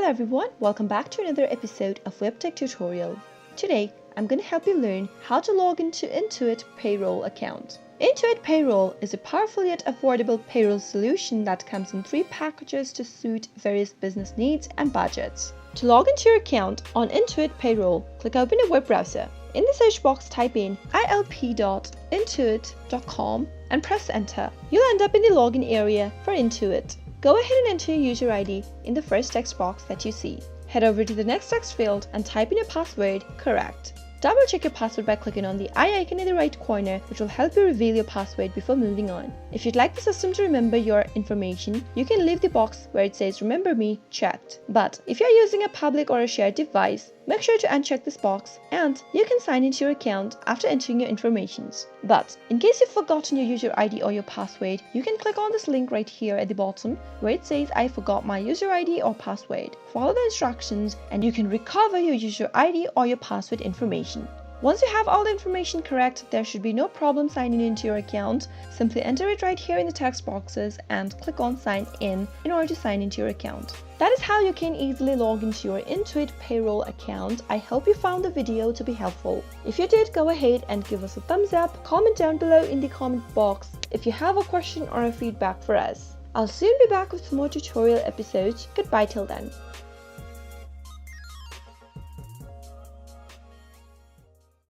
everyone, welcome back to another episode of Webtech Tutorial. Today, I'm going to help you learn how to log into Intuit Payroll account. Intuit Payroll is a powerful yet affordable payroll solution that comes in 3 packages to suit various business needs and budgets. To log into your account on Intuit Payroll, click open a web browser. In the search box, type in ilp.intuit.com and press enter. You'll end up in the login area for Intuit. Go ahead and enter your user ID in the first text box that you see. Head over to the next text field and type in your password correct. Double check your password by clicking on the eye icon in the right corner, which will help you reveal your password before moving on. If you'd like the system to remember your information, you can leave the box where it says remember me checked. But if you're using a public or a shared device, make sure to uncheck this box and you can sign into your account after entering your information. But in case you've forgotten your user ID or your password, you can click on this link right here at the bottom where it says I forgot my user ID or password. Follow the instructions and you can recover your user ID or your password information. Once you have all the information correct, there should be no problem signing into your account. Simply enter it right here in the text boxes and click on sign in order to sign into your account. That is how you can easily log into your Intuit Payroll account. I hope you found the video to be helpful. If you did, go ahead and give us a thumbs up, comment down below in the comment box if you have a question or a feedback for us. I'll soon be back with more tutorial episodes. Goodbye till then.